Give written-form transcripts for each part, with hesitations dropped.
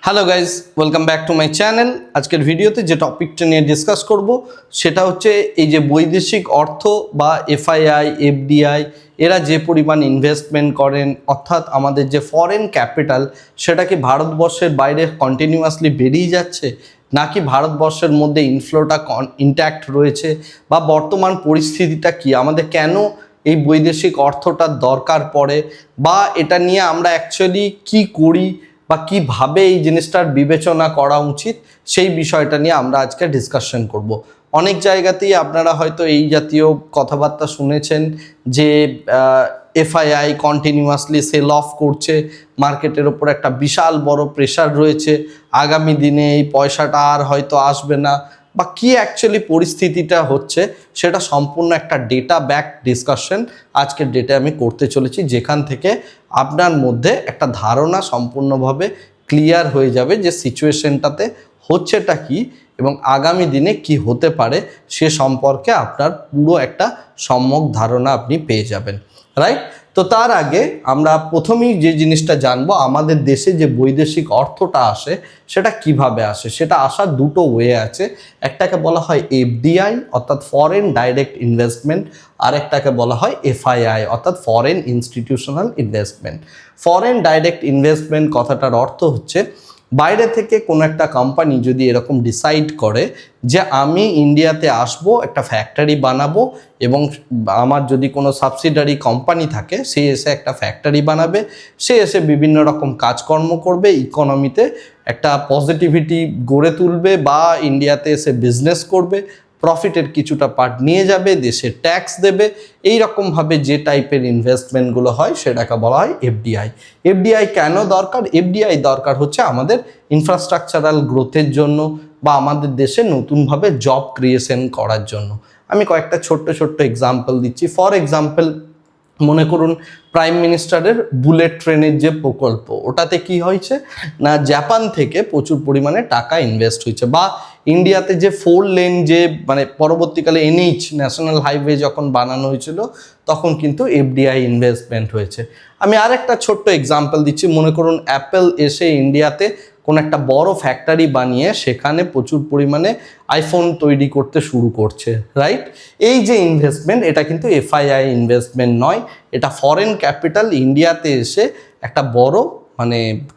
Hello guys, welcome back to my channel. আজকের ভিডিওতে যে টপিকটা নিয়ে ডিসকাস করব সেটা হচ্ছে এই যে বৈদেশিক অর্থ বা এফআইআই, এফডিআই এরা যে পরিমাণ ইনভেস্টমেন্ট করেন, অর্থাৎ আমাদের যে ফরেন ক্যাপিটাল সেটা কি ভারতবর্ষের বাইরে কন্টিনিউয়াসলি বেরিয়ে যাচ্ছে, নাকি ভারতবর্ষের মধ্যে ইনফ্লোটা ইনট্যাক্ট রয়েছে, বা বর্তমান পরিস্থিতিটা কি, আমাদের কেন এই বৈদেশিক অর্থটার দরকার পড়ে, বা এটা নিয়ে আমরা অ্যাকচুয়ালি কি করি বা কীভাবে এই জিনিসটার বিবেচনা করা উচিত, সেই বিষয়টা নিয়ে আমরা আজকে ডিসকাশন করব। অনেক জায়গাতেই আপনারা হয়তো এই জাতীয় কথাবার্তা শুনেছেন যে এফআইআই কন্টিনিউয়াসলি সেল অফ করছে, মার্কেটের ওপর একটা বিশাল বড় প্রেশার রয়েছে, আগামী দিনে এই পয়সাটা আর হয়তো আসবে না, বা কি অ্যাকচুয়ালি পরিস্থিতিটা হচ্ছে সেটা সম্পূর্ণ একটা ডেটা ব্যাক ডিসকাশন আজকের ডেটে আমি করতে চলেছি, যেখান থেকে আপনার মধ্যে একটা ধারণা সম্পূর্ণভাবে ক্লিয়ার হয়ে যাবে যে সিচুয়েশনটাতে হচ্ছেটা কি এবং আগামী দিনে কি হতে পারে সে সম্পর্কে আপনার পুরো একটা সম্যক ধারণা আপনি পেয়ে যাবেন, রাইট? তো তার আগে আমরা প্রথমেই যে জিনিসটা জানবো, আমাদের দেশে যে বৈদেশিক অর্থটা আসে সেটা কিভাবে আসে। সেটা আসার দুটো ওয়ে আছে। একটাকে বলা হয় এফডিআই অর্থাৎ ফরেন ডাইরেক্ট ইনভেস্টমেন্ট, আর একটাকে বলা হয় এফআইআই অর্থাৎ foreign institutional investment. Foreign direct investment কথাটার অর্থ হচ্ছে বাইরে থেকে কোনো একটা কোম্পানি যদি এরকম ডিসাইড করে যে আমি ইন্ডিয়াতে আসব, একটা ফ্যাক্টরি বানাবো, এবং আমার যদি কোনো সাবসিডারি কোম্পানি থাকে সে এসে একটা ফ্যাক্টরি বানাবে, সে এসে বিভিন্ন রকম কাজকর্ম করবে, ইকোনমিতে একটা পজিটিভিটি গড়ে তুলবে, বা ইন্ডিয়াতে এসে বিজনেস করবে, প্রফিটের কিছুটা পার্ট নিয়ে যাবে, দেশে ট্যাক্স দেবে। এই রকমভাবে যে টাইপের ইনভেস্টমেন্টগুলো হয় সেটাকে বলা হয় এফডিআই। এফডিআই কেন দরকার? এফডিআই দরকার হচ্ছে আমাদের ইনফ্রাস্ট্রাকচারাল গ্রোথের জন্য, বা আমাদের দেশে নতুনভাবে জব ক্রিয়েশন করার জন্য। আমি কয়েকটা ছোট্ট ছোট্ট এক্সাম্পল দিচ্ছি। ফর এক্সাম্পল, মনে করুন প্রাইম মিনিস্টারের বুলেট ট্রেনের যে প্রকল্প, ওটাতে কি হয়েছে না, জাপান থেকে প্রচুর পরিমাণে টাকা ইনভেস্ট হয়েছে। বা ইন্ডিয়াতে যে 4 লেন যে পরবর্তীকালে এনএইচ ন্যাশনাল হাইওয়ে যখন বানানো হয়েছিল তখন কিন্তু এফডিআই ইনভেস্টমেন্ট হয়েছে। আমি আরেকটা ছোট্ট এক্সাম্পল দিচ্ছি। মনে করুন অ্যাপেল এসে ইন্ডিয়াতে কোনো একটা বড় ফ্যাক্টরি বানিয়ে সেখানে প্রচুর পরিমাণে আইফোন তৈরি করতে শুরু করছে, রাইট? এই যে ইনভেস্টমেন্ট, এটা কিন্তু এফআইআই ইনভেস্টমেন্ট নয়, এটা ফরেন ক্যাপিটাল ইন্ডিয়াতে এসে একটা বড়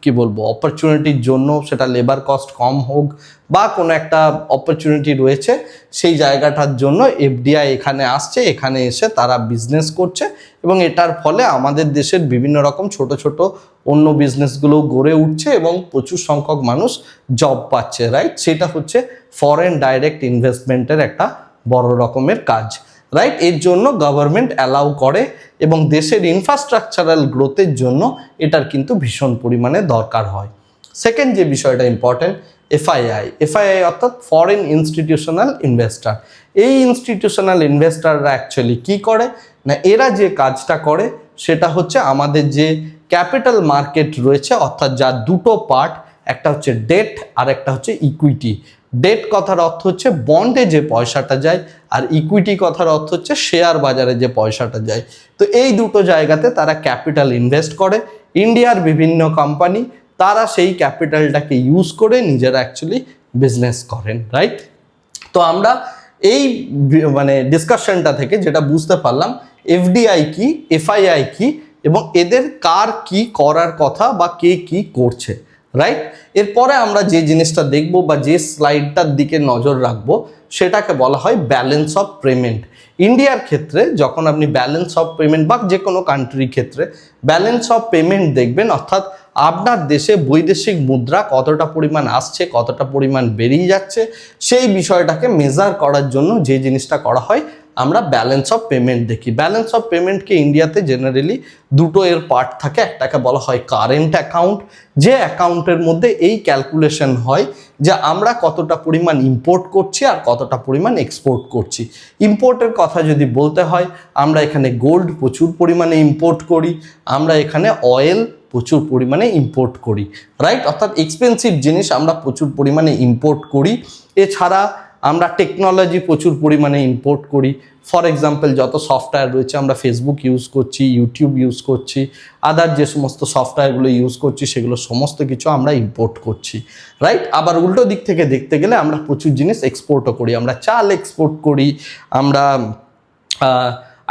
কি বলবো অপরচুনিটির জন্য, সেটা লেবার কস্ট কম হোক বা কোনো একটা অপরচুনিটি রয়েছে সেই জায়গাটার জন্য এফডিআই এখানে আসছে, এখানে এসে তারা বিজনেস করছে, এবং এটার ফলে আমাদের দেশের বিভিন্ন রকম ছোট ছোট অন্য বিজনেসগুলো গড়ে উঠছে এবং প্রচুর সংখ্যক মানুষ জব পাচ্ছে, রাইট? সেটা হচ্ছে ফরেন ডাইরেক্ট ইনভেস্টমেন্টের একটা বড় রকমের কাজ, রাইট? এর জন্য গভর্নমেন্ট অ্যালাউ করে এবং দেশের ইনফ্রাস্ট্রাকচারাল গ্রোথের জন্য এটার কিন্তু ভীষণ পরিমাণে দরকার হয়। সেকেন্ড যে বিষয়টা ইম্পর্টেন্ট, এফআইআই। এফআইআই অর্থাৎ ফরেন ইনস্টিটিউশনাল ইনভেস্টার। এই ইনস্টিটিউশনাল ইনভেস্টাররা অ্যাকচুয়ালি কী করে না, এরা যে কাজটা করে সেটা হচ্ছে আমাদের যে ক্যাপিটাল মার্কেট রয়েছে, অর্থাৎ যার দুটো পার্ট, একটা হচ্ছে ডেট আর একটা হচ্ছে ইকুইটি। ডেট কথার অর্থ হচ্ছে বন্ডে যে পয়সাটা যায়, আর ইকুইটি কথার অর্থ হচ্ছে শেয়ার বাজারে যে পয়সাটা যায়। তো এই দুটো জায়গাতে তারা ক্যাপিটাল ইনভেস্ট করে। ইন্ডিয়ার বিভিন্ন কোম্পানি তারা সেই ক্যাপিটালটাকে ইউজ করে নিজেরা অ্যাকচুয়ালি বিজনেস করেন, রাইট? তো আমরা এই ডিসকাশনটা থেকে যেটা বুঝতে পারলাম, এফডিআই কি, এফআইআই কি, এবং এদের কার কি করার কথা বা কে কি করছে, রাইট? এরপরে আমরা যে জিনিসটা দেখব বা যে স্লাইডটার দিকে নজর রাখবো সেটাকে বলা হয় ব্যালেন্স অফ পেমেন্ট। ইন্ডিয়ার ক্ষেত্রে যখন আপনি ব্যালেন্স অফ পেমেন্ট বা যে কোনো কান্ট্রির ক্ষেত্রে ব্যালেন্স অফ পেমেন্ট দেখবেন, অর্থাৎ আপনার দেশে বৈদেশিক মুদ্রা কতটা পরিমাণ আসছে, কতটা পরিমাণ বেরিয়ে যাচ্ছে, সেই বিষয়টাকে মেজার করার জন্য যে জিনিসটা করা হয় আমরা ব্যালেন্স অফ পেমেন্ট দেখি। ব্যালেন্স অফ পেমেন্টকে ইন্ডিয়াতে জেনারেলি দুটো এর পার্ট থাকে। একটাকে বলা হয় কারেন্ট অ্যাকাউন্ট, যে অ্যাকাউন্টের মধ্যে এই ক্যালকুলেশন হয় যে আমরা কতটা পরিমাণ ইম্পোর্ট করছি আর কতটা পরিমাণ এক্সপোর্ট করছি। ইম্পোর্টের কথা যদি বলতে হয়, আমরা এখানে গোল্ড প্রচুর পরিমাণে ইম্পোর্ট করি, আমরা এখানে অয়েল প্রচুর পরিমাণে ইম্পোর্ট করি, রাইট? অর্থাৎ এক্সপেন্সিভ জিনিস আমরা প্রচুর পরিমাণে ইম্পোর্ট করি। এছাড়া আমরা টেকনোলজি প্রচুর পরিমাণে ইম্পোর্ট করি। ফর এক্সাম্পল যত সফটওয়্যার রয়েছে, আমরা ফেসবুক ইউজ করছি, ইউটিউব ইউজ করছি, আদার যে সমস্ত সফটওয়্যারগুলো ইউজ করছি সেগুলো সমস্ত কিছু আমরা ইম্পোর্ট করছি, রাইট। আবার উল্টো দিক থেকে দেখতে গেলে আমরা প্রচুর জিনিস এক্সপোর্টও করি। আমরা চাল এক্সপোর্ট করি, আমরা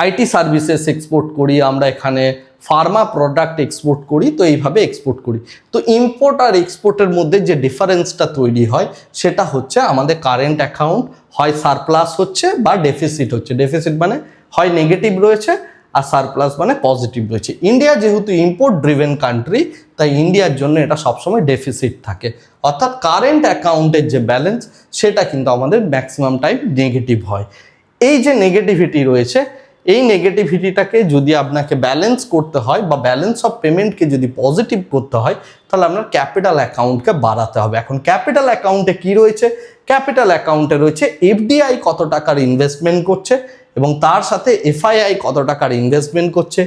আইটি সার্ভিসেস এক্সপোর্ট করি, আমরা এখানে ফার্মা প্রোডাক্ট এক্সপোর্ট করি। তো এইভাবে এক্সপোর্ট করি। তো ইম্পোর্ট আর এক্সপোর্টের মধ্যে যে ডিফারেন্সটা তৈরি হয় সেটা হচ্ছে আমাদের কারেন্ট অ্যাকাউন্ট হয় সারপ্লাস হচ্ছে বা ডেফিসিট হচ্ছে। ডেফিসিট মানে হয় নেগেটিভ রয়েছে আর সারপ্লাস মানে পজিটিভ রয়েছে। ইন্ডিয়া যেহেতু ইম্পোর্ট ড্রিভেন কান্ট্রি, তাই ইন্ডিয়ার জন্য এটা সবসময় ডেফিসিট থাকে, অর্থাৎ কারেন্ট অ্যাকাউন্টের যে ব্যালেন্স সেটা কিন্তু আমাদের ম্যাক্সিমাম টাইম নেগেটিভ হয়। এই যে নেগেটিভিটি রয়েছে, এই নেগেটিভিটিটাকে যদি আপনাকে ব্যালেন্স করতে হয় বা ব্যালেন্স অফ পেমেন্টকে যদি পজিটিভ করতে হয়, তাহলে আপনার ক্যাপিটাল অ্যাকাউন্টকে বাড়াতে হবে। এখন ক্যাপিটাল অ্যাকাউন্টে কি রয়েছে? ক্যাপিটাল অ্যাকাউন্টে রয়েছে এফডিআই কত টাকার ইনভেস্টমেন্ট করছে এবং তার সাথে এফআইআই কত টাকার ইনভেস্টমেন্ট করছে,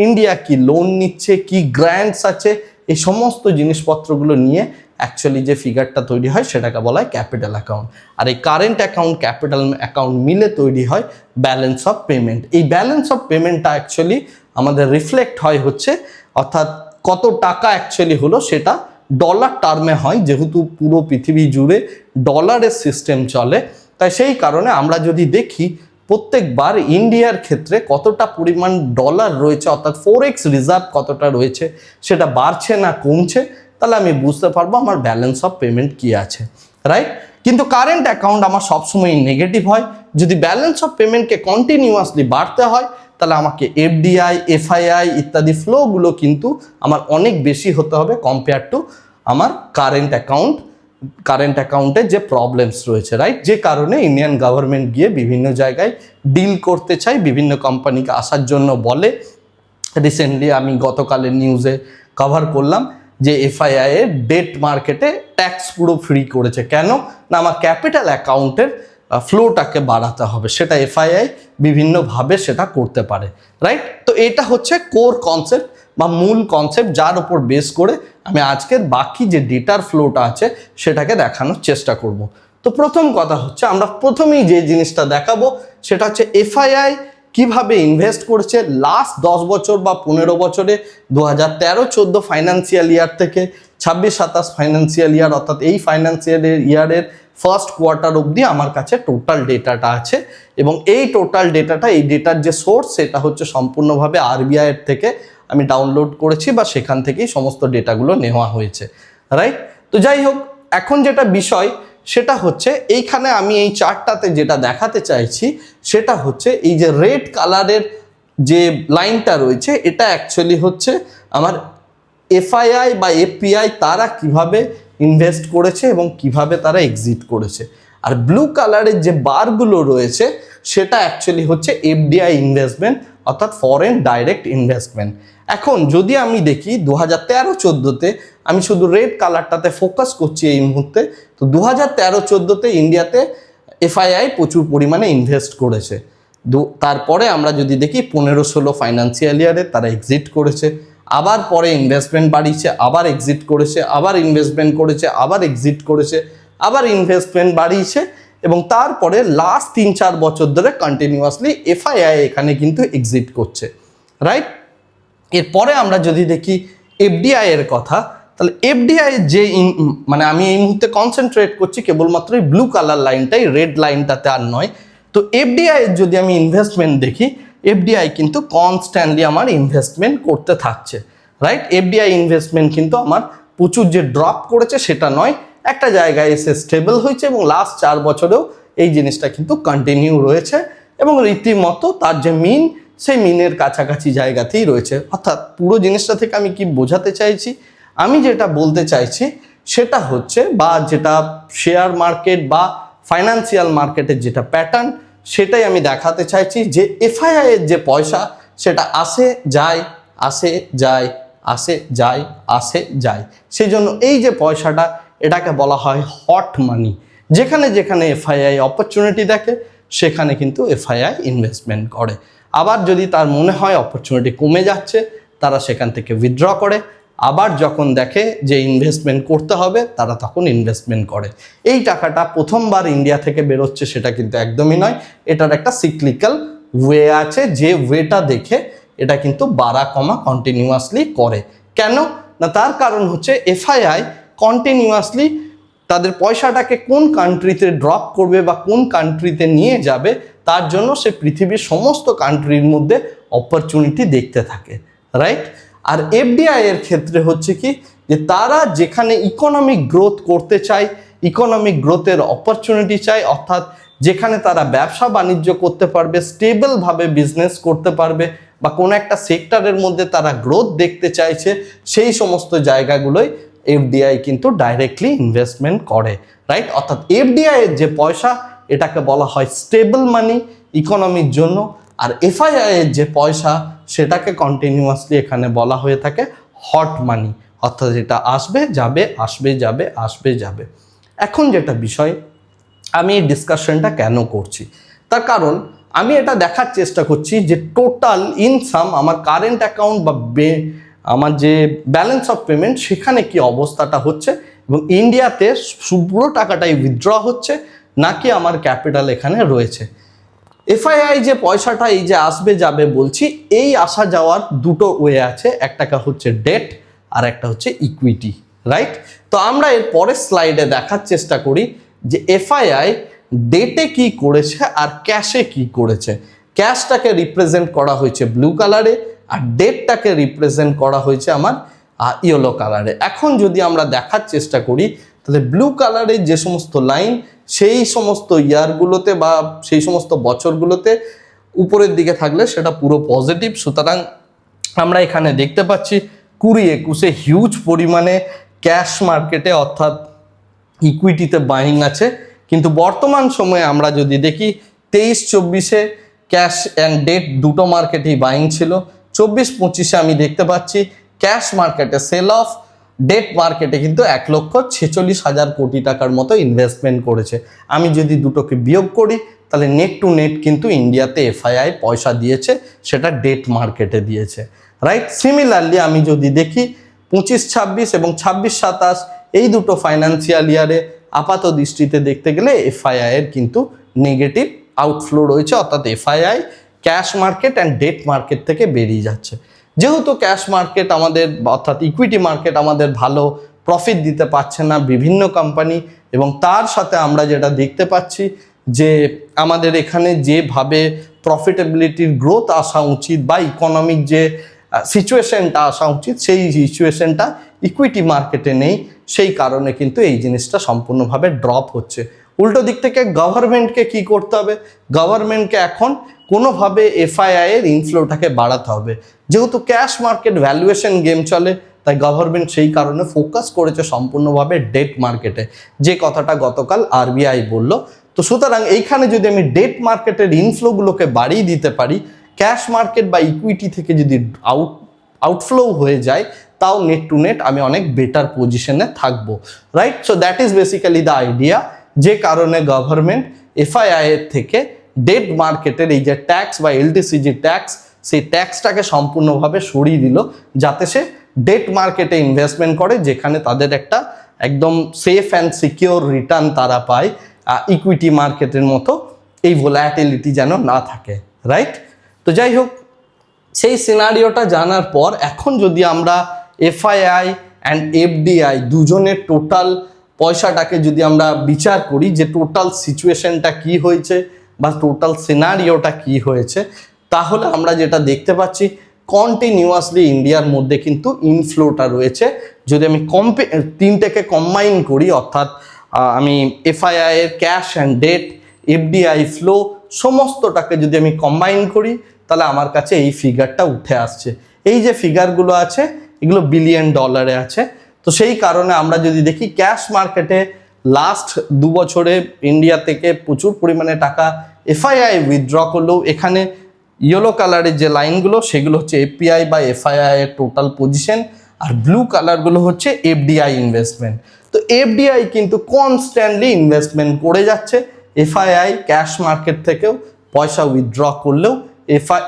ইন্ডিয়া কি লোন নিচ্ছে, কি গ্র্যান্টস আছে, এই সমস্ত জিনিসপত্রগুলো নিয়ে অ্যাকচুয়ালি যে ফিগারটা তৈরি হয় সেটাকে বলা হয় ক্যাপিটাল অ্যাকাউন্ট। আর এই কারেন্ট অ্যাকাউন্ট ক্যাপিটাল অ্যাকাউন্ট মিলে তৈরি হয় ব্যালেন্স অফ পেমেন্ট। এই ব্যালেন্স অফ পেমেন্টটা অ্যাকচুয়ালি আমাদের রিফ্লেক্ট হয় হচ্ছে, অর্থাৎ কত টাকা অ্যাকচুয়ালি হলো সেটা ডলার টার্মে হয়, যেহেতু পুরো পৃথিবী জুড়ে ডলারের সিস্টেম চলে। তাই সেই কারণে আমরা যদি দেখি প্রত্যেকবার ইন্ডিয়ার ক্ষেত্রে কতটা পরিমাণ ডলার রয়েছে, অর্থাৎ ফরেক্স রিজার্ভ কতটা রয়েছে, সেটা বাড়ছে না কমছে, তাহলে আমি বুঝতে পারবো আমার ব্যালেন্স অফ পেমেন্ট কি আছে, রাইট। কিন্তু কারেন্ট অ্যাকাউন্ট আমার সবসময় নেগেটিভ হয়। যদি ব্যালেন্স অফ পেমেন্টকে কন্টিনিউয়াসলি বাড়তে হয়, তাহলে আমাকে এফডিআই, এফআইআই ইত্যাদি ফ্লোগুলো কিন্তু আমার অনেক বেশি হতে হবে কম্পেয়ার টু আমার কারেন্ট অ্যাকাউন্টে যে প্রবলেমস রয়েছে, রাইট। যে কারণে ইন্ডিয়ান গভর্নমেন্ট গিয়ে বিভিন্ন জায়গায় ডিল করতে চায়, বিভিন্ন কোম্পানিকে আসার জন্য বলে। রিসেন্টলি আমি গতকালের নিউজে কভার করলাম যে এফআইআই এর ডেট মার্কেটে ট্যাক্স পুরো ফ্রি করেছে। কেন না, আমার ক্যাপিটাল অ্যাকাউন্টের ফ্লোটাকে বাড়াতে হবে, সেটা এফআইআই বিভিন্নভাবে সেটা করতে পারে, রাইট। তো এটা হচ্ছে কোর কনসেপ্ট বা মূল কনসেপ্ট, যার উপর বেস করে আমি আজকের বাকি যে ডেটার ফ্লোটা আছে সেটাকে দেখানোর চেষ্টা করব। তো প্রথম কথা হচ্ছে, আমরা প্রথমেই যে জিনিসটা দেখাবো সেটা হচ্ছে এফআইআই কিভাবে ইনভেস্ট করেছে লাস্ট 10 বছর বা 15 বছরে, 2013-14 ফাইন্যান্সিয়াল ইয়ার থেকে 26-27 ফাইন্যান্সিয়াল ইয়ার, অর্থাৎ এই ফাইন্যান্সিয়াল ইয়ারের ফার্স্ট কোয়ার্টার অবধি আমার কাছে টোটাল ডেটাটা আছে। এবং এই টোটাল ডেটাটা, এই ডেটার যে সোর্স সেটা হচ্ছে সম্পূর্ণভাবে আরবিআই এর থেকে আমি ডাউনলোড করেছি বা সেখান থেকেই সমস্ত ডেটাগুলো নেওয়া হয়েছে, রাইট। তো যাই হোক, এখন যেটা বিষয় সেটা হচ্ছে এইখানে আমি এই চার্টটাতে যেটা দেখাতে চাইছি সেটা হচ্ছে এই যে রেড কালারের যে লাইনটা রয়েছে, এটা অ্যাকচুয়ালি হচ্ছে আমার এফআইআই বা এফপিআই তারা কিভাবে ইনভেস্ট করেছে এবং কিভাবে তারা এক্সিট করেছে। আর ব্লু কালারের যে বারগুলো রয়েছে সেটা অ্যাকচুয়ালি হচ্ছে এফডিআই ইনভেস্টমেন্ট, অর্থাৎ ফরেন ডাইরেক্ট ইনভেস্টমেন্ট। এখন যদি আমি দেখি 2013-14তে, আমি শুধু রেড কালারটাতে ফোকাস করছি এই মুহূর্তে, তো 2013-14তে ইন্ডিয়াতে এফআইআই প্রচুর পরিমাণে ইনভেস্ট করেছে। তারপরে আমরা যদি দেখি 15-16 ফাইন্যান্সিয়াল ইয়ারে তারা এক্সিট করেছে, আবার পরে ইনভেস্টমেন্ট বাড়িয়েছে, আবার এক্সিট করেছে, আবার ইনভেস্টমেন্ট করেছে, আবার এক্সিট করেছে, আবার ইনভেস্টমেন্ট বাড়িয়েছে, এবং তারপরে লাস্ট 3-4 বছর ধরে কন্টিনিউয়াসলি এফআইআই এখানে কিন্তু এক্সিট করছে, রাইট। এরপরে আমরা যদি দেখি এফডিআই এর কথা, তাহলে এফডিআই যে মানে আমি এই মুহূর্তে কনসেন্ট্রেট করছি কেবলমাত্র এই ব্লু কালার লাইনটাই, রেড লাইনটাতে আর নয়। তো এফডিআই এর যদি আমি ইনভেস্টমেন্ট দেখি, এফডিআই কিন্তু কনস্ট্যান্টলি আমার ইনভেস্টমেন্ট করতে থাকছে, রাইট। এফডিআই ইনভেস্টমেন্ট কিন্তু আমার প্রচুর যে ড্রপ করেছে সেটা নয়, একটা জায়গায় এসে স্টেবল হয়েছে এবং লাস্ট 4 বছরেও এই জিনিসটা কিন্তু কন্টিনিউ রয়েছে এবং রীতিমতো তার যে মিন, সেই মিনের কাছাকাছি জায়গাতেই রয়েছে। অর্থাৎ পুরো জিনিসটা থেকে আমি কি বোঝাতে চাইছি, আমি যেটা বলতে চাইছি সেটা হচ্ছে, বা যেটা শেয়ার মার্কেট বা ফাইন্যান্সিয়াল মার্কেটের যেটা প্যাটার্ন সেটাই আমি দেখাতে চাইছি, যে এফআইআই এর যে পয়সা সেটা আসে যায়, আসে যায়, আসে যায়, আসে যায়। সেই জন্য এই যে পয়সাটা, এটাকে বলা হয় হট মানি। যেখানে যেখানে এফআইআই অপরচুনিটি দেখে সেখানে কিন্তু এফআইআই ইনভেস্টমেন্ট করে। আবার যদি তার মনে হয় অপরচুনিটি কমে যাচ্ছে, তারা সেখান থেকে উইথড্র করে। আবার যখন দেখে যে ইনভেস্টমেন্ট করতে হবে তারা তখন ইনভেস্টমেন্ট করে। এই টাকাটা প্রথমবার ইন্ডিয়া থেকে বেরোচ্ছে সেটা কিন্তু একদমই নয়, এটার একটা সিক্লিক্যাল ওয়ে আছে, যে ওয়েটা দেখে এটা কিন্তু বাড়া কমা কন্টিনিউয়াসলি করে। কেন না, তার কারণ হচ্ছে এফআইআই কন্টিনিউয়াসলি তাদের পয়সাটাকে কোন কান্ট্রিতে ড্রপ করবে বা কোন কান্ট্রিতে নিয়ে যাবে তার জন্য সে পৃথিবীর সমস্ত কান্ট্রির মধ্যে অপরচুনিটি দেখতে থাকে, রাইট। আর এফডিআই এর ক্ষেত্রে হচ্ছে কি, যে তারা যেখানে ইকোনমিক গ্রোথ করতে চায়, ইকোনমিক গ্রোথের অপরচুনিটি চায়, অর্থাৎ যেখানে তারা ব্যবসা বাণিজ্য করতে পারবে, স্টেবলভাবে বিজনেস করতে পারবে বা কোনো একটা সেক্টরের মধ্যে তারা গ্রোথ দেখতে চাইছে, সেই সমস্ত জায়গাগুলোই এফডিআই কিন্তু ডাইরেক্টলি ইনভেস্টমেন্ট করে, রাইট। অর্থাৎ এফডিআই এর যে পয়সা এটাকে বলা হয় স্টেবল মানি ইকোনমির জন্য, আর এফআইআই এর যে পয়সা সেটাকে কন্টিনিউয়াসলি এখানে বলা হয়ে থাকে হট মানি, অর্থাৎ এটা আসবে যাবে আসবে যাবে আসবে যাবে। এখন যেটা বিষয়, আমি এই ডিসকাশনটা কেন করছি, তার কারণ আমি এটা দেখার চেষ্টা করছি যে টোটাল ইনসাম আমার কারেন্ট অ্যাকাউন্ট বা আমার যে ব্যালেন্স অফ পেমেন্ট সেখানে কি অবস্থাটা হচ্ছে, এবং ইন্ডিয়াতে পুরো টাকাটাই উইথড্র হচ্ছে নাকি আমার ক্যাপিটাল এখানে রয়েছে। এফআইআই যে পয়সাটা এই যে আসবে যাবে বলছি, এই আসা যাওয়ার দুটো ওয়ে আছে, একটা হচ্ছে ডেট আর একটা হচ্ছে ইকুইটি, রাইট। তো আমরা এর পরের স্লাইডে দেখার চেষ্টা করি যে এফআইআই ডেটে কি করেছে আর ক্যাশে কি করেছে। ক্যাশটাকে রিপ্রেজেন্ট করা হয়েছে ব্লু কালারে আর ডেটটাকে রিপ্রেজেন্ট করা হয়েছে আমার ইয়েলো কালারে। এখন যদি আমরা দেখার চেষ্টা করি তাহলে ব্লু কালারের যে সমস্ত লাইন সেই সমস্ত ইয়ারগুলোতে বা সেই সমস্ত বছরগুলোতে উপরের দিকে থাকলে সেটা পুরো পজিটিভ। সুতরাং আমরা এখানে দেখতে পাচ্ছি 20-21 হিউজ পরিমাণে ক্যাশ মার্কেটে অর্থাৎ ইকুইটিতে বাইং আছে, কিন্তু বর্তমান সময়ে আমরা যদি দেখি 23-24 ক্যাশ অ্যান্ড ডেট দুটো মার্কেটেই বাইং ছিল, 24-25 আমি দেখতে পাচ্ছি ক্যাশ মার্কেটে সেল অফ, ডেট মার্কেটে কিন্তু 1,46,000 কোটি টাকার মতো ইনভেস্টমেন্ট করেছে। আমি যদি দুটোকে বিয়োগ করি তাহলে নেট টু নেট কিন্তু ইন্ডিয়াতে এফআইআই পয়সা দিয়েছে, সেটা ডেট মার্কেটে দিয়েছে, রাইট। সিমিলারলি আমি যদি দেখি 25-26 এবং 26-27 এই দুটো ফাইন্যান্সিয়াল ইয়ারে আপাত দৃষ্টিতে দেখতে গেলে এফআইআই এর কিন্তু নেগেটিভ আউটফ্লো রয়েছে, অর্থাৎ FII cash market and debt market থেকে বেরিয়ে যাচ্ছে। যেহেতু ক্যাশ মার্কেট আমাদের অর্থাৎ ইকুইটি মার্কেট আমাদের ভালো প্রফিট দিতে পারছে না বিভিন্ন কোম্পানি, এবং তার সাথে আমরা যেটা দেখতে পাচ্ছি যে আমাদের এখানে যেভাবে প্রফিটেবিলিটির গ্রোথ আসা উচিত বা ইকোনমিক যে সিচুয়েশনটা আসা উচিত সেই সিচুয়েশনটা ইকুইটি মার্কেটে নেই, সেই কারণে কিন্তু এই জিনিসটা সম্পূর্ণভাবে ড্রপ হচ্ছে। উল্টো দিক থেকে গভর্নমেন্টকে কি করতে হবে, গভর্নমেন্টকে এখন কোনোভাবে এফআইআই এর ইনফ্লোটাকে বাড়াতে হবে। যেহেতু ক্যাশ মার্কেট ভ্যালুয়েশন গেম চলে, তাই গভর্নমেন্ট সেই কারণে ফোকাস করেছে সম্পূর্ণভাবে ডেট মার্কেটে, যে কথাটা গতকাল আরবিআই বলল। তো সুতরাং এইখানে যদি আমি ডেট মার্কেটের ইনফ্লোগুলোকে বাড়িয়ে দিতে পারি, ক্যাশ মার্কেট বা ইকুইটি থেকে যদি আউটফ্লো হয়ে যায়, তাও নেট টু নেট আমি অনেক বেটার পজিশনে থাকবো, right. So that is basically the idea, যে কারণে গভর্নমেন্ট এফআইআই এর থেকে ডেট মার্কেটের এই যে ট্যাক্স বা এলটিসিজি ট্যাক্স, সেই ট্যাক্সটাকে সম্পূর্ণভাবে সরিয়ে দিল, যাতে সে ডেট মার্কেটে ইনভেস্টমেন্ট করে, যেখানে তাদের একটা একদম সেফ অ্যান্ড সিকিওর রিটার্ন তারা পায়, ইকুইটি মার্কেটের মতো এই ভোলাটিলিটি যেন না থাকে, রাইট। তো যাই হোক, সেই সিনারিওটা জানার পর এখন যদি আমরা এফআইআই অ্যান্ড এফডিআই দুজনের টোটাল পয়সাটাকে যদি আমরা বিচার করি যে টোটাল সিচুয়েশনটা কি হয়েছে বা টোটাল সিনারিওটা কি হয়েছে, তাহলে আমরা যেটা দেখতে পাচ্ছি কন্টিনিউয়াসলি ইন্ডিয়ার মধ্যে কিন্তু ইনফ্লোটা রয়েছে। যদি আমি তিনটেকে কম্বাইন করি, অর্থাৎ আমি এফআইআই এর cash and debt, FDI flow সমস্তটাকে যদি আমি কম্বাইন করি, তাহলে আমার কাছে এই ফিগারটা উঠে আসছে। এই যে ফিগারগুলো আছে এগুলো বিলিয়ন ডলারে আছে। তো সেই কারণে আমরা যদি দেখি ক্যাশ মার্কেটে লাস্ট 2 বছরে ইন্ডিয়া থেকে প্রচুর পরিমাণে টাকা এফআইআই উইথড্র করলেও এখানে ইয়েলো কালারের যে লাইনগুলো সেগুলো হচ্ছে এপিআই বা এফআইআই এর টোটাল পজিশন, আর ব্লু কালারগুলো হচ্ছে এফডিআই ইনভেস্টমেন্ট। তো এফডিআই কিন্তু কনস্ট্যান্টলি ইনভেস্টমেন্ট করে যাচ্ছে, এফআইআই ক্যাশ মার্কেট থেকেও পয়সা উইথড্র করলেও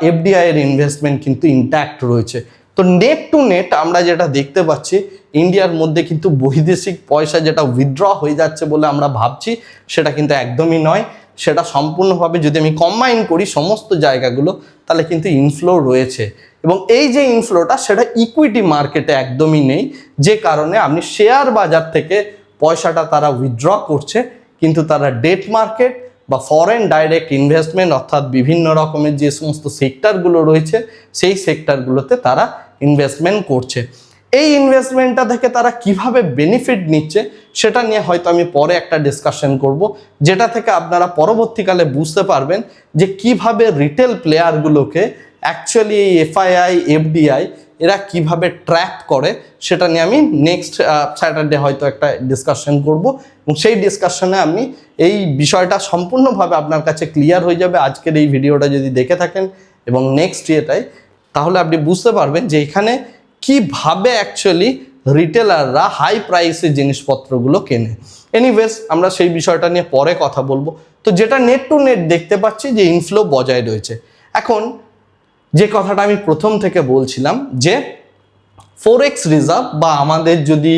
এফডিআই এর ইনভেস্টমেন্ট কিন্তু ইনট্যাক্ট রয়েছে। তো তো নেট টু নেট আমরা যেটা দেখতে পাচ্ছি ইন্ডিয়ার মধ্যে কিন্তু বৈদেশিক পয়সা যেটা উইথড্র হয়ে যাচ্ছে বলে আমরা ভাবছি, সেটা কিন্তু একদমই নয়। সেটা সম্পূর্ণভাবে যদি আমি কম্বাইন করি সমস্ত জায়গাগুলো, তাহলে কিন্তু ইনফ্লো রয়েছে। এবং এই যে ইনফ্লোটা সেটা ইকুইটি মার্কেটে একদমই নেই, যে কারণে আপনি শেয়ার বাজার থেকে পয়সাটা তারা উইথড্র করছে, কিন্তু তারা ডেট মার্কেট বা ফরেন ডাইরেক্ট ইনভেস্টমেন্ট অর্থাৎ বিভিন্ন রকমের যে সমস্ত সেক্টরগুলো রয়েছে সেই সেক্টরগুলোতে তারা ইনভেস্টমেন্ট করছে। এই ইনভেস্টমেন্টটা থেকে তারা কিভাবে বেনিফিট নিচ্ছে সেটা নিয়ে হয়তো আমি পরে একটা ডিসকাশন করব, যেটা থেকে আপনারা পরবর্তীকালে বুঝতে পারবেন যে কিভাবে রিটেল প্লেয়ারগুলোকে অ্যাকচুয়ালি এই এফআইআই এফডিআই এরা কিভাবে ট্র্যাক করে, সেটা নিয়ে আমি নেক্সট স্যাটারডে হয়তো একটা ডিসকাশন করব। এবং সেই ডিসকাশনে আমি এই বিষয়টা সম্পূর্ণভাবে আপনার কাছে ক্লিয়ার হয়ে যাবে আজকের এই ভিডিওটা যদি দেখে থাকেন এবং নেক্সট ইয়েটাই, তাহলে আপনি বুঝতে পারবেন যে এখানে কিভাবে অ্যাকচুয়ালি রিটেলাররা হাই প্রাইসে জিনিসপত্রগুলো কেনে। এনিওয়েজ আমরা সেই বিষয়টা নিয়ে পরে কথা বলবো। তো যেটা নেট টু নেট দেখতে পাচ্ছি যে ইনফ্লো বজায় রয়েছে। এখন যে কথাটা আমি প্রথম থেকে বলছিলাম যে ফরেক্স রিজার্ভ বা আমাদের যদি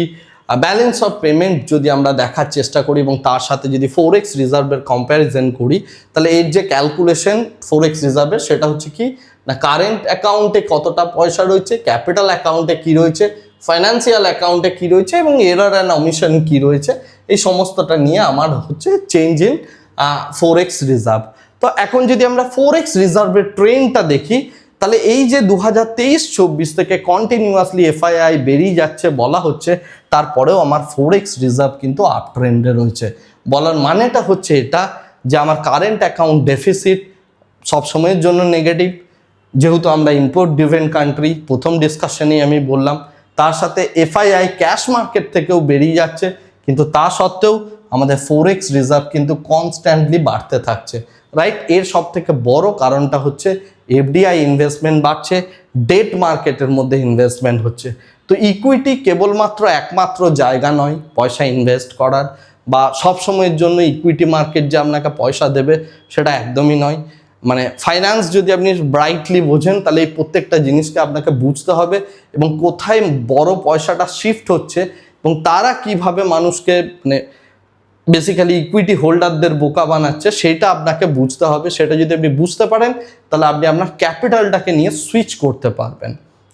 ব্যালেন্স অফ পেমেন্ট যদি আমরা দেখার চেষ্টা করি এবং তার সাথে যদি ফরেক্স রিজার্ভের কম্প্যারিজন করি, তাহলে এর যে ক্যালকুলেশন ফরেক্স রিজার্ভের সেটা হচ্ছে কি না, কারেন্ট অ্যাকাউন্টে কতটা পয়সা রয়েছে, ক্যাপিটাল অ্যাকাউন্টে কি রয়েছে, ফাইন্যান্সিয়াল অ্যাকাউন্টে কি রয়েছে এবং এরর অ্যান্ড অমিশন কি রয়েছে, এই সমস্তটা নিয়ে আমার হচ্ছে চেঞ্জ ইন ফরেক্স রিজার্ভ। তো এখন যদি আমরা ফরেক্স রিজার্ভের ট্রেন্ডটা দেখি, তাহলে এই যে 2023-24 থেকে কন্টিনিউয়াসলি এফআইআই বেরিয়ে যাচ্ছে বলা হচ্ছে, তারপরেও আমার ফরেক্স রিজার্ভ কিন্তু আপ ট্রেন্ডে রয়েছে। বলার মানেটা হচ্ছে এটা যে আমার কারেন্ট অ্যাকাউন্ট ডেফিসিট সবসময়ের জন্য নেগেটিভ, যেহেতু আমরা ইম্পোর্ট ডিপেন্ড কান্ট্রি, প্রথম ডিসকাশনেই আমি বললাম। তার সাথে এফআইআই ক্যাশ মার্কেট থেকেও বেরিয়ে যাচ্ছে, কিন্তু তা সত্ত্বেও আমাদের ফরেক্স রিজার্ভ কিন্তু কনস্ট্যান্টলি বাড়তে থাকছে, রাইট। এর সব থেকে বড় কারণটা হচ্ছে এফডিআই ইনভেস্টমেন্ট বাড়ছে, ডেট মার্কেটের মধ্যে ইনভেস্টমেন্ট হচ্ছে। তো ইকুইটি কেবলমাত্র একমাত্র জায়গা নয় পয়সা ইনভেস্ট করার, বা সব সময়ের জন্য ইকুইটি মার্কেট যে আপনাকে পয়সা দেবে সেটা একদমই নয়। মানে ফাইন্যান্স যদি আপনি ব্রাইটলি বোঝেন, তাহলে এই প্রত্যেকটা জিনিসকে আপনাকে বুঝতে হবে এবং কোথায় বড় পয়সাটা শিফট হচ্ছে এবং তারা কিভাবে মানুষকে মানে বেসিক্যালি ইকুইটি হোল্ডারদের বোকা বানাচ্ছে সেটা আপনাকে বুঝতে হবে। সেটা যদি আপনি বুঝতে পারেন তাহলে আপনি আপনার ক্যাপিটালটাকে নিয়ে সুইচ করতে পারবেন,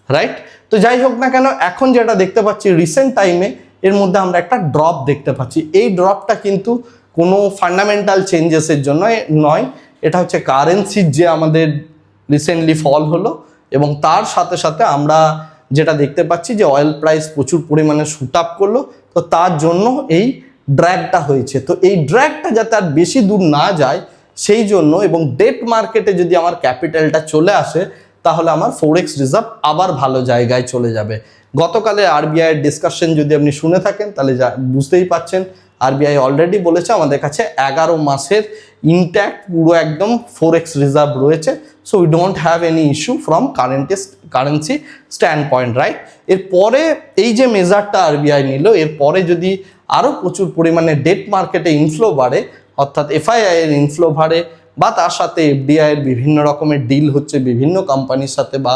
রাইট। তো যাই হোক না কেন, এখন যেটা দেখতে পাচ্ছি রিসেন্ট টাইমে এর মধ্যে আমরা একটা ড্রপ দেখতে পাচ্ছি। এই ড্রপটা কিন্তু কোনো ফান্ডামেন্টাল চেঞ্জেসের জন্য নয়, এটা হচ্ছে কারেন্সির যে আমাদের রিসেন্টলি ফল হলো এবং তার সাথে সাথে আমরা যেটা দেখতে পাচ্ছি যে অয়েল প্রাইস প্রচুর পরিমাণে শুট আপ করলো, তো তার জন্য এই ড্র্যাগটা হয়েছে। তো এই ড্র্যাগটা যাতে আর বেশি দূর না যায় সেই জন্য, এবং ডেট মার্কেটে যদি আমার ক্যাপিটালটা চলে আসে তাহলে আমার ফরেক্স রিজার্ভ আবার ভালো জায়গায় চলে যাবে। গতকালে আরবিআইয়ের ডিসকাশন যদি আপনি শুনে থাকেন তাহলে বুঝতেই পাচ্ছেন আরবিআই অলরেডি বলেছে আমাদের কাছে 11 মাসের ইনট্যাক্ট পুরো একদম ফরেক্স রিজার্ভ রয়েছে। So we don't have any issue from currency stand point, right. এরপরে এই যে মেজারটা আরবিআই নিল, এরপরে যদি আরও প্রচুর পরিমাণে ডেট মার্কেটে ইনফ্লো বাড়ে, অর্থাৎ এফআইআই এর ইনফ্লো বাড়ে বা তার সাথে এফডিআই এর বিভিন্ন রকমের ডিল হচ্ছে বিভিন্ন কোম্পানির সাথে বা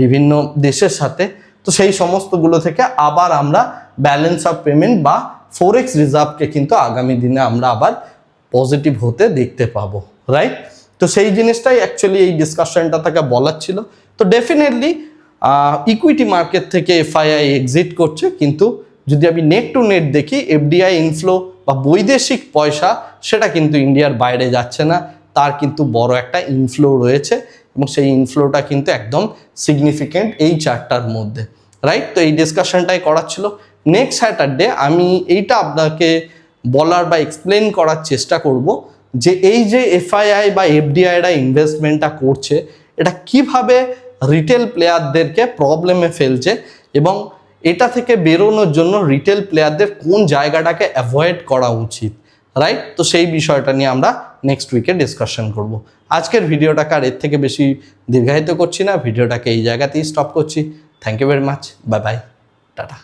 বিভিন্ন দেশের সাথে, তো সেই সমস্তগুলো থেকে আবার আমরা ব্যালেন্স অফ পেমেন্ট বা ফরেক্স রিজার্ভকে কিন্তু আগামী দিনে আমরা আবার পজিটিভ হতে দেখতে পাবো, রাইট। তো সেই জিনিসটাই অ্যাকচুয়ালি এই ডিসকাশনটা থেকে বলার ছিল। তো ডেফিনেটলি ইকুইটি মার্কেট থেকে এফআইআই এক্সিট করছে, কিন্তু যদি আমি নেট টু নেট দেখি এফডিআই ইনফ্লো বা বৈদেশিক পয়সা সেটা কিন্তু ইন্ডিয়ার বাইরে যাচ্ছে না, তার কিন্তু বড় একটা ইনফ্লো রয়েছে এবং সেই ইনফ্লোটা কিন্তু একদম সিগনিফিকেন্ট এই চার্টটার মধ্যে, রাইট। তো এই ডিসকাশনটাই করার ছিল। নেক্সট স্যাটারডে আমি এইটা আপনাকে বলার বা এক্সপ্লেন করার চেষ্টা করব যে এই যে এফআইআই বা এফডিআইরা ইনভেস্টমেন্টটা করছে এটা কিভাবে রিটেল প্লেয়ারদেরকে প্রবলেমে ফেলছে এবং এটা থেকে বেরোনোর জন্য রিটেল প্লেয়ারদের কোন জায়গাটাকে অ্যাভয়েড করা উচিত, রাইট। তো সেই বিষয়টা নিয়ে আমরা নেক্সট উইকে ডিসকাশন করব। আজকের ভিডিওটাকে আর এর থেকে বেশি দীর্ঘায়িত করছি না, ভিডিওটাকে এই জায়গাতেই স্টপ করছি। Thank you very much, bye bye, tata.